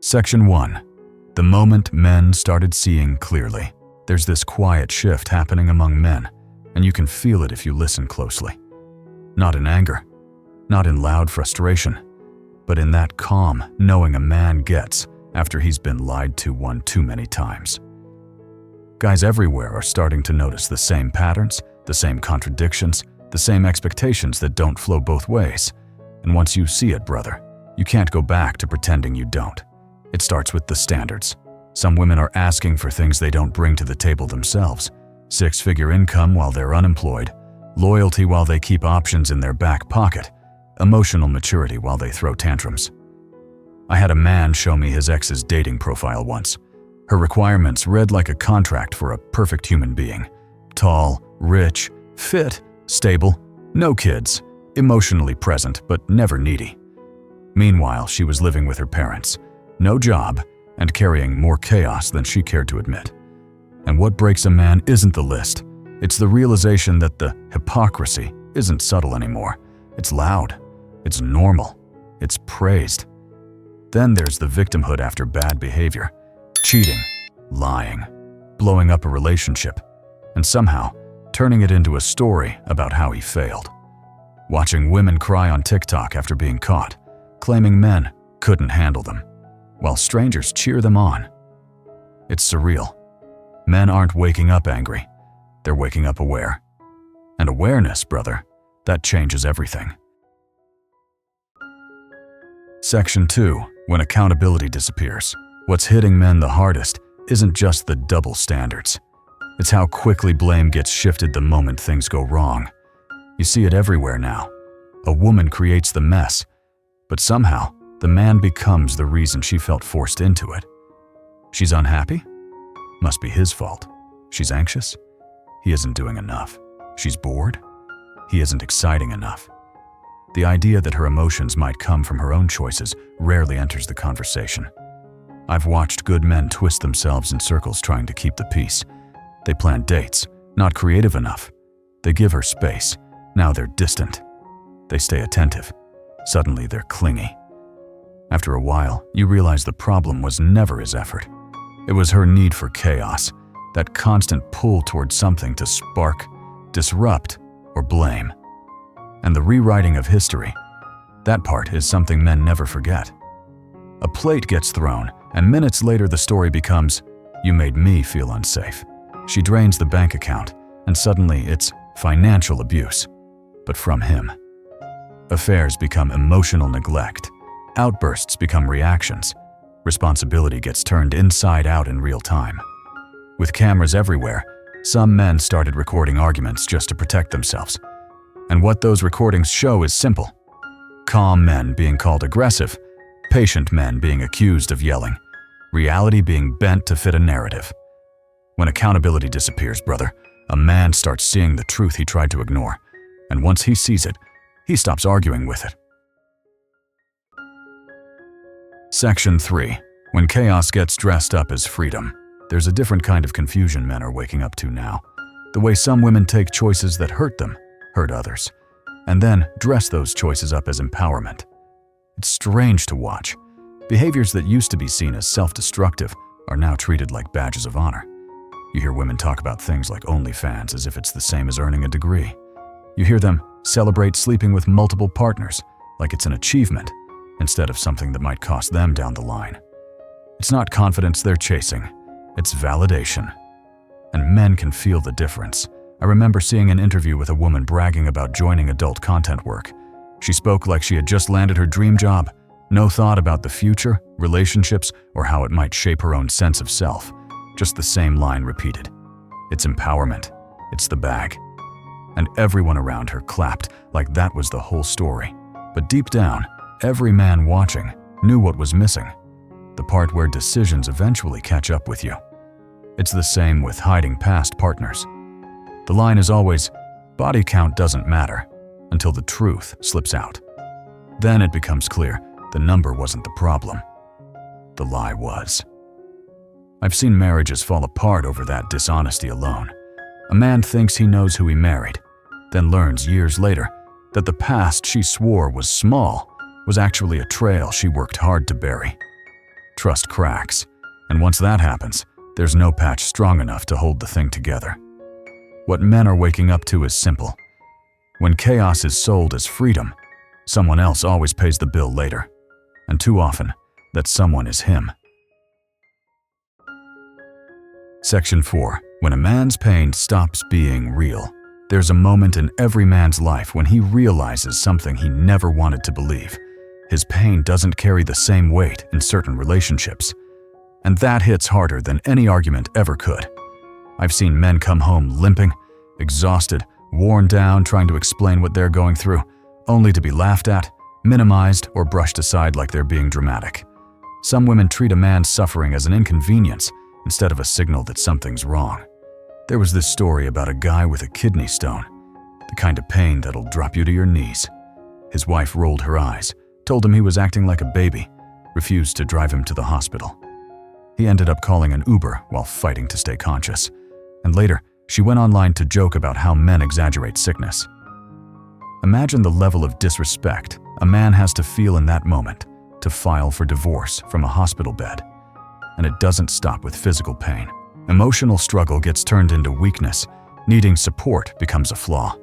Section 1. The moment men started seeing clearly. There's this quiet shift happening among men, and you can feel it if you listen closely. Not in anger, not in loud frustration, but in that calm knowing a man gets after he's been lied to one too many times. Guys everywhere are starting to notice the same patterns, the same contradictions, the same expectations that don't flow both ways. And once you see it, brother, you can't go back to pretending you don't. It starts with the standards. Some women are asking for things they don't bring to the table themselves. Six-figure income while they're unemployed, loyalty while they keep options in their back pocket, emotional maturity while they throw tantrums. I had a man show me his ex's dating profile once. Her requirements read like a contract for a perfect human being. Tall, rich, fit, stable, no kids, emotionally present but never needy. Meanwhile, she was living with her parents, no job, and carrying more chaos than she cared to admit. And what breaks a man isn't the list. It's the realization that the hypocrisy isn't subtle anymore. It's loud. It's normal. It's praised. Then there's the victimhood after bad behavior. Cheating, lying, blowing up a relationship, and somehow turning it into a story about how he failed. Watching women cry on TikTok after being caught, claiming men couldn't handle them, while strangers cheer them on. It's surreal. Men aren't waking up angry. They're waking up aware. And awareness, brother, that changes everything. Section 2. When accountability disappears. What's hitting men the hardest isn't just the double standards. It's how quickly blame gets shifted the moment things go wrong. You see it everywhere now. A woman creates the mess, but somehow the man becomes the reason she felt forced into it. She's unhappy? Must be his fault. She's anxious? He isn't doing enough. She's bored? He isn't exciting enough. The idea that her emotions might come from her own choices rarely enters the conversation. I've watched good men twist themselves in circles trying to keep the peace. They plan dates, not creative enough. They give her space. Now they're distant. They stay attentive. Suddenly they're clingy. After a while, you realize the problem was never his effort. It was her need for chaos, that constant pull towards something to spark, disrupt, or blame. And the rewriting of history, that part is something men never forget. A plate gets thrown, and minutes later the story becomes, "You made me feel unsafe." She drains the bank account, and suddenly it's financial abuse, but from him. Affairs become emotional neglect. Outbursts become reactions. Responsibility gets turned inside out in real time. With cameras everywhere, some men started recording arguments just to protect themselves. And what those recordings show is simple. Calm men being called aggressive, patient men being accused of yelling, reality being bent to fit a narrative. When accountability disappears, brother, a man starts seeing the truth he tried to ignore. And once he sees it, he stops arguing with it. Section 3. When chaos gets dressed up as freedom. There's a different kind of confusion men are waking up to now. The way some women take choices that hurt them, hurt others, and then dress those choices up as empowerment. It's strange to watch. Behaviors that used to be seen as self-destructive are now treated like badges of honor. You hear women talk about things like OnlyFans as if it's the same as earning a degree. You hear them celebrate sleeping with multiple partners like it's an achievement instead of something that might cost them down the line. It's not confidence they're chasing, it's validation. And men can feel the difference. I remember seeing an interview with a woman bragging about joining adult content work. She spoke like she had just landed her dream job, no thought about the future, relationships, or how it might shape her own sense of self. Just the same line repeated. It's empowerment. It's the bag. And everyone around her clapped like that was the whole story. But deep down, every man watching knew what was missing. The part where decisions eventually catch up with you. It's the same with hiding past partners. The line is always, body count doesn't matter, until the truth slips out. Then it becomes clear the number wasn't the problem. The lie was. I've seen marriages fall apart over that dishonesty alone. A man thinks he knows who he married, then learns years later that the past she swore was small was actually a trail she worked hard to bury. trust cracks. And once that happens, there's no patch strong enough to hold the thing together. What men are waking up to is simple. When chaos is sold as freedom, someone else always pays the bill later. And too often, that someone is him. Section 4. When a man's pain stops being real. There's a moment in every man's life when he realizes something he never wanted to believe. His pain doesn't carry the same weight in certain relationships. And that hits harder than any argument ever could. I've seen men come home limping, exhausted, worn down trying to explain what they're going through, only to be laughed at, minimized, or brushed aside like they're being dramatic. Some women treat a man's suffering as an inconvenience instead of a signal that something's wrong. There was this story about a guy with a kidney stone, the kind of pain that'll drop you to your knees. His wife rolled her eyes, told him he was acting like a baby, refused to drive him to the hospital. He ended up calling an Uber while fighting to stay conscious, and later she went online to joke about how men exaggerate sickness. Imagine the level of disrespect a man has to feel in that moment to file for divorce from a hospital bed. And it doesn't stop with physical pain. Emotional struggle gets turned into weakness. Needing support becomes a flaw.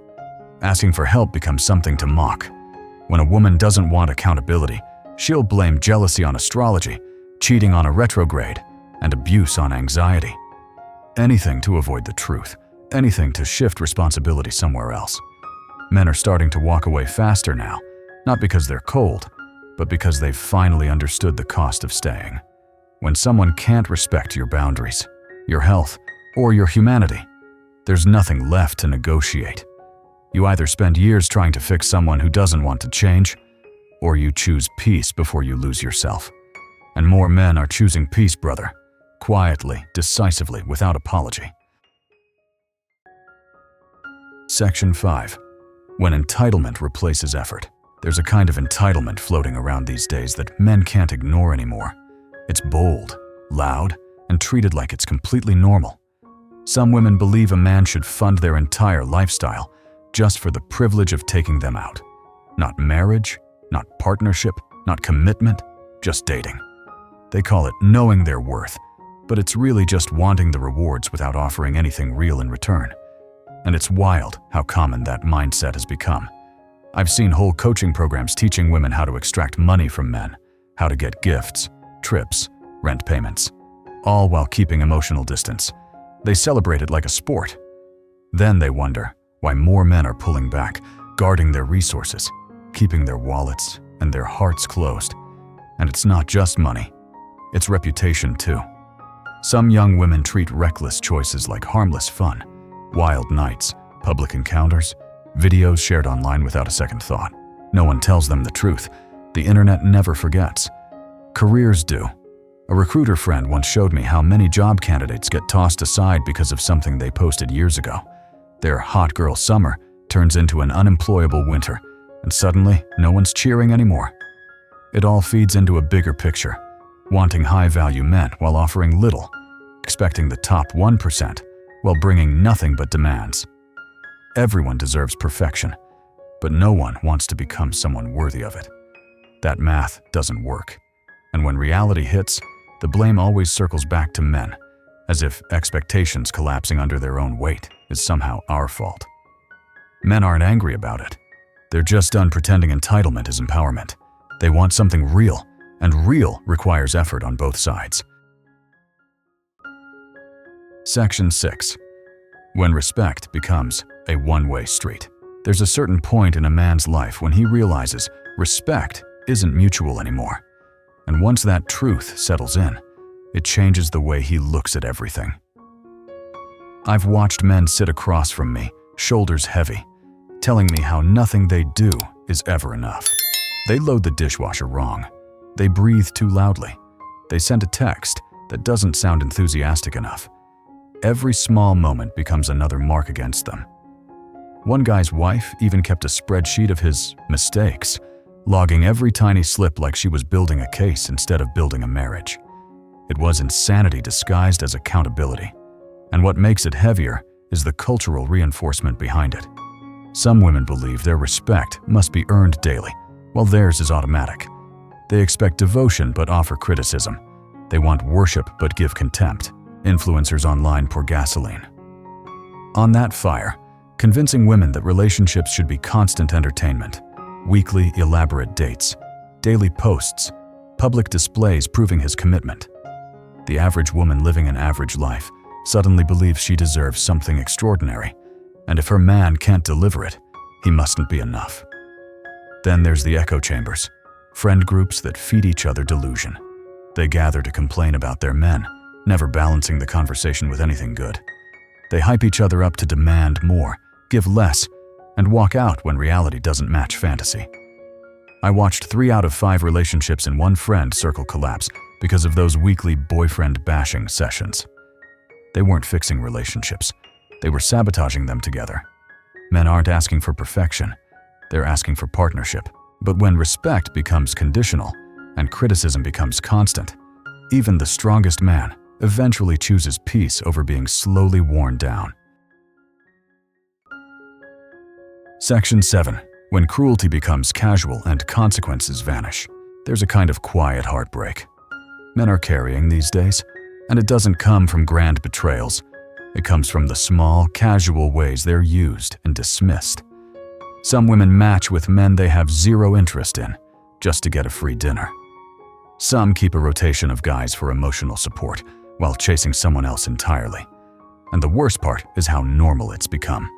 Asking for help becomes something to mock. When a woman doesn't want accountability, she'll blame jealousy on astrology, cheating on a retrograde, and abuse on anxiety. Anything to avoid the truth, anything to shift responsibility somewhere else. Men are starting to walk away faster now, not because they're cold, but because they've finally understood the cost of staying. When someone can't respect your boundaries, your health, or your humanity, there's nothing left to negotiate. You either spend years trying to fix someone who doesn't want to change, or you choose peace before you lose yourself. And more men are choosing peace, brother. Quietly, decisively, without apology. Section 5. When entitlement replaces effort. There's a kind of entitlement floating around these days that men can't ignore anymore. It's bold, loud, and treated like it's completely normal. Some women believe a man should fund their entire lifestyle just for the privilege of taking them out. Not marriage, not partnership, not commitment, just dating. They call it knowing their worth, but it's really just wanting the rewards without offering anything real in return. And it's wild how common that mindset has become. I've seen whole coaching programs teaching women how to extract money from men, how to get gifts, trips, rent payments, all while keeping emotional distance. They celebrate it like a sport. Then they wonder why more men are pulling back, guarding their resources, keeping their wallets and their hearts closed. And it's not just money, it's reputation too. Some young women treat reckless choices like harmless fun, wild nights, public encounters, videos shared online without a second thought. No one tells them the truth. The internet never forgets. Careers do. A recruiter friend once showed me how many job candidates get tossed aside because of something they posted years ago. Their hot girl summer turns into an unemployable winter, and suddenly no one's cheering anymore. It all feeds into a bigger picture, wanting high-value men while offering little, expecting the top 1% while bringing nothing but demands. Everyone deserves perfection, but no one wants to become someone worthy of it. That math doesn't work. And when reality hits, the blame always circles back to men, as if expectations collapsing under their own weight is somehow our fault. Men aren't angry about it. They're just done pretending entitlement is empowerment. They want something real, and real requires effort on both sides. Section 6. When respect becomes a one-way street. There's a certain point in a man's life when he realizes respect isn't mutual anymore. And once that truth settles in, it changes the way he looks at everything. I've watched men sit across from me, shoulders heavy, telling me how nothing they do is ever enough. They load the dishwasher wrong. They breathe too loudly. They send a text that doesn't sound enthusiastic enough. Every small moment becomes another mark against them. One guy's wife even kept a spreadsheet of his mistakes, logging every tiny slip like she was building a case instead of building a marriage. It was insanity disguised as accountability. And what makes it heavier is the cultural reinforcement behind it. Some women believe their respect must be earned daily, while theirs is automatic. They expect devotion but offer criticism, They want worship but give contempt. Influencers online pour gasoline on that fire, convincing women that relationships should be constant entertainment, weekly elaborate dates, daily posts, public displays proving his commitment. The average woman living an average life suddenly believes she deserves something extraordinary, and if her man can't deliver it, he mustn't be enough. Then there's the echo chambers, friend groups that feed each other delusion. They gather to complain about their men, never balancing the conversation with anything good. They hype each other up to demand more, give less, and walk out when reality doesn't match fantasy. I watched 3 out of 5 relationships in one friend circle collapse because of those weekly boyfriend bashing sessions. They weren't fixing relationships. They were sabotaging them together. Men aren't asking for perfection. They're asking for partnership. But when respect becomes conditional and criticism becomes constant, even the strongest man eventually chooses peace over being slowly worn down. Section 7. When cruelty becomes casual and consequences vanish. There's a kind of quiet heartbreak men are carrying these days, and it doesn't come from grand betrayals. It comes from the small, casual ways they're used and dismissed. Some women match with men they have zero interest in, just to get a free dinner. Some keep a rotation of guys for emotional support, while chasing someone else entirely. And the worst part is how normal it's become.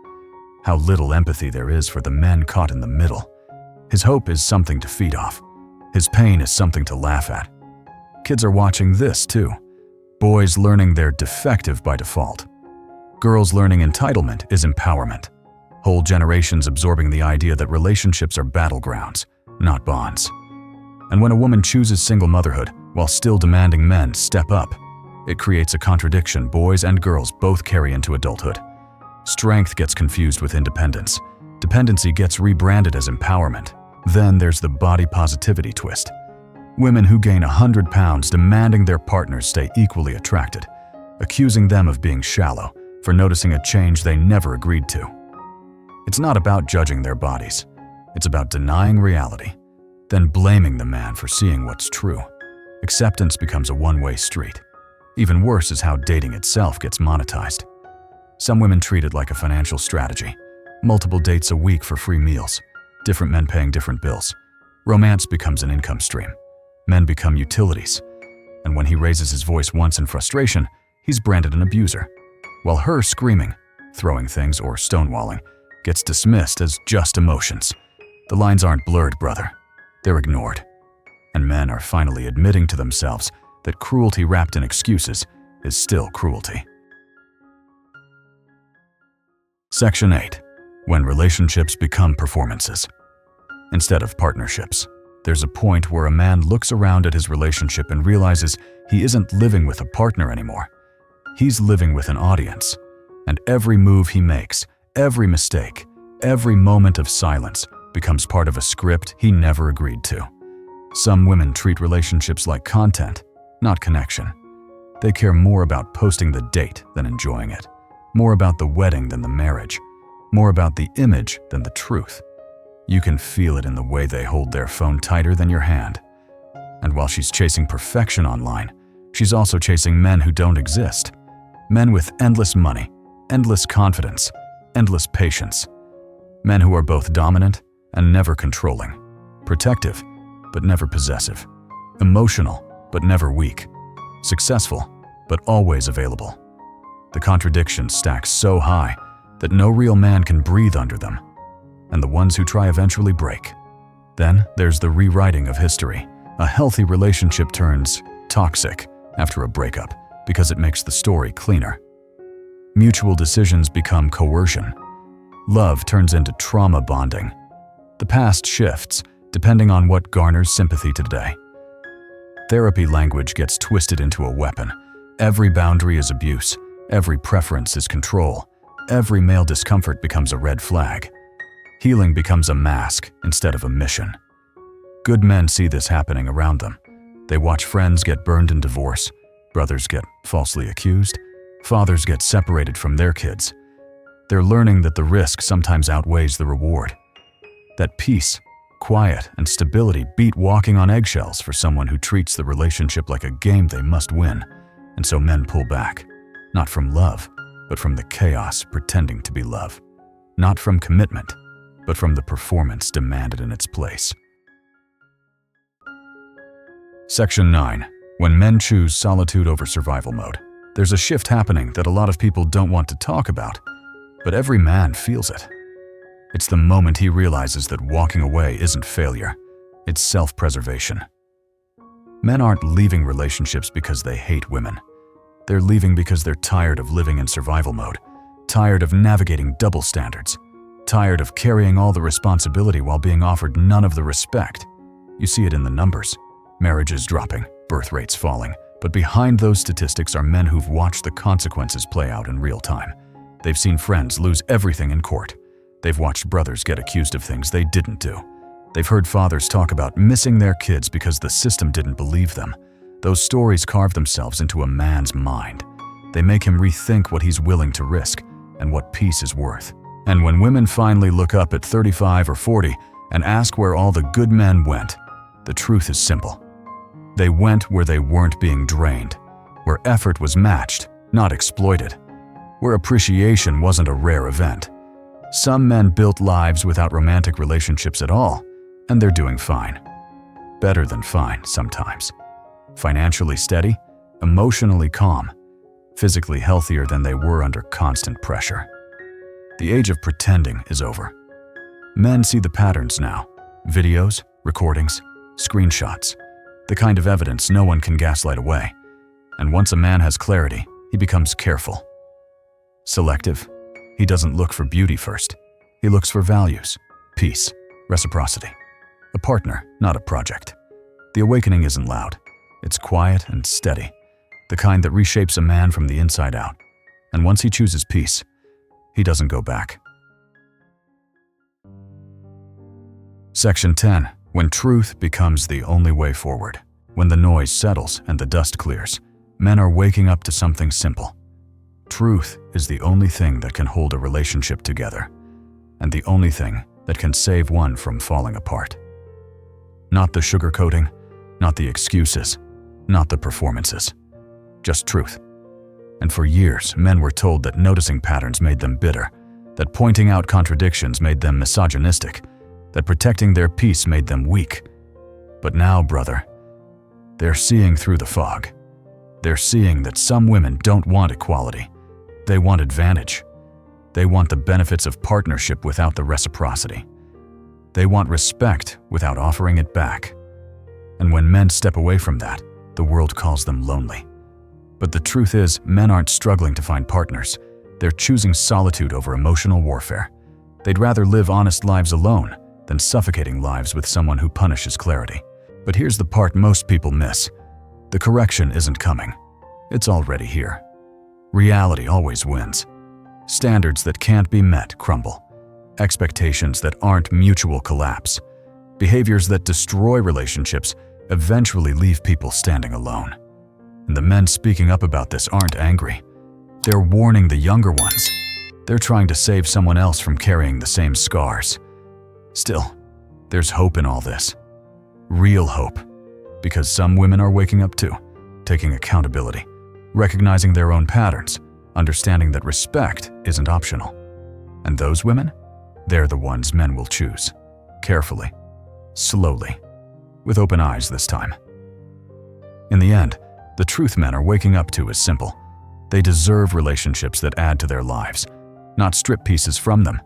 How little empathy there is for the men caught in the middle. His hope is something to feed off. His pain is something to laugh at. Kids are watching this too. Boys learning they're defective by default. Girls learning entitlement is empowerment. Whole generations absorbing the idea that relationships are battlegrounds, not bonds. And when a woman chooses single motherhood while still demanding men step up, it creates a contradiction boys and girls both carry into adulthood. Strength gets confused with independence. Dependency gets rebranded as empowerment. Then there's the body positivity twist. Women who gain 100 pounds demanding their partners stay equally attracted, accusing them of being shallow for noticing a change they never agreed to. It's not about judging their bodies. It's about denying reality, then blaming the man for seeing what's true. Acceptance becomes a one-way street. Even worse is how dating itself gets monetized. Some women treat it like a financial strategy. Multiple dates a week for free meals. Different men paying different bills. Romance becomes an income stream. Men become utilities. And when he raises his voice once in frustration, he's branded an abuser. While her screaming, throwing things, or stonewalling gets dismissed as just emotions. The lines aren't blurred, brother. They're ignored. And men are finally admitting to themselves that cruelty wrapped in excuses is still cruelty. Section 8. When relationships become performances instead of partnerships. There's a point where a man looks around at his relationship and realizes he isn't living with a partner anymore. He's living with an audience. And every move he makes, every mistake, every moment of silence becomes part of a script he never agreed to. Some women treat relationships like content, not connection. They care more about posting the date than enjoying it, more about the wedding than the marriage, more about the image than the truth. You can feel it in the way they hold their phone tighter than your hand. And while she's chasing perfection online, she's also chasing men who don't exist. Men with endless money, endless confidence, endless patience. Men who are both dominant and never controlling, protective but never possessive, emotional but never weak, successful but always available. The contradictions stack so high that no real man can breathe under them, and the ones who try eventually break. Then there's the rewriting of history. A healthy relationship turns toxic after a breakup because it makes the story cleaner. Mutual decisions become coercion. Love turns into trauma bonding. The past shifts depending on what garners sympathy today. Therapy language gets twisted into a weapon. Every boundary is abuse. Every preference is control. Every male discomfort becomes a red flag. Healing becomes a mask instead of a mission. Good men see this happening around them. They watch friends get burned in divorce, brothers get falsely accused, fathers get separated from their kids. They're learning that the risk sometimes outweighs the reward. That peace Quiet and stability beat walking on eggshells for someone who treats the relationship like a game they must win, and so men pull back, not from love, but from the chaos pretending to be love. Not from commitment, but from the performance demanded in its place. Section 9. When men choose solitude over survival mode. There's a shift happening that a lot of people don't want to talk about, but every man feels it. It's the moment he realizes that walking away isn't failure, it's self-preservation. Men aren't leaving relationships because they hate women. They're leaving because they're tired of living in survival mode, tired of navigating double standards, tired of carrying all the responsibility while being offered none of the respect. You see it in the numbers. Marriages dropping, birth rates falling, but behind those statistics are men who've watched the consequences play out in real time. They've seen friends lose everything in court. They've watched brothers get accused of things they didn't do. They've heard fathers talk about missing their kids because the system didn't believe them. Those stories carve themselves into a man's mind. They make him rethink what he's willing to risk and what peace is worth. And when women finally look up at 35 or 40 and ask where all the good men went, the truth is simple. They went where they weren't being drained, where effort was matched, not exploited, where appreciation wasn't a rare event. Some men built lives without romantic relationships at all, and they're doing fine. Better than fine sometimes. Financially steady, emotionally calm, physically healthier than they were under constant pressure. The age of pretending is over. Men see the patterns now. Videos, recordings, screenshots. The kind of evidence no one can gaslight away. And once a man has clarity, he becomes careful. Selective. He doesn't look for beauty first. He looks for values, peace, reciprocity. A partner, not a project. The awakening isn't loud. It's quiet and steady, the kind that reshapes a man from the inside out. And once he chooses peace, he doesn't go back. Section 10. When truth becomes the only way forward. When the noise settles and the dust clears, men are waking up to something simple. Truth is the only thing that can hold a relationship together, and the only thing that can save one from falling apart. Not the sugarcoating, not the excuses, not the performances. Just truth. And for years, men were told that noticing patterns made them bitter, that pointing out contradictions made them misogynistic, that protecting their peace made them weak. But now, brother, they're seeing through the fog. They're seeing that some women don't want equality. They want advantage. They want the benefits of partnership without the reciprocity. They want respect without offering it back. And when men step away from that, the world calls them lonely. But the truth is, men aren't struggling to find partners. They're choosing solitude over emotional warfare. They'd rather live honest lives alone than suffocating lives with someone who punishes clarity. But here's the part most people miss. The correction isn't coming. It's already here. Reality always wins. Standards that can't be met crumble. Expectations that aren't mutual collapse. Behaviors that destroy relationships eventually leave people standing alone. And the men speaking up about this aren't angry. They're warning the younger ones. They're trying to save someone else from carrying the same scars. Still, there's hope in all this. Real hope. Because some women are waking up too, taking accountability, recognizing their own patterns, understanding that respect isn't optional. And those women? They're the ones men will choose. Carefully. Slowly. With open eyes this time. In the end, the truth men are waking up to is simple. They deserve relationships that add to their lives, not strip pieces from them.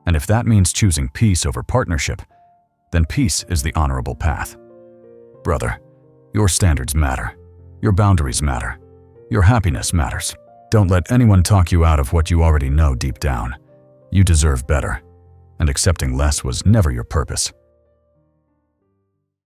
And if that means choosing peace over partnership, then peace is the honorable path. Brother, your standards matter. Your boundaries matter. Your happiness matters. Don't let anyone talk you out of what you already know deep down. You deserve better, and accepting less was never your purpose.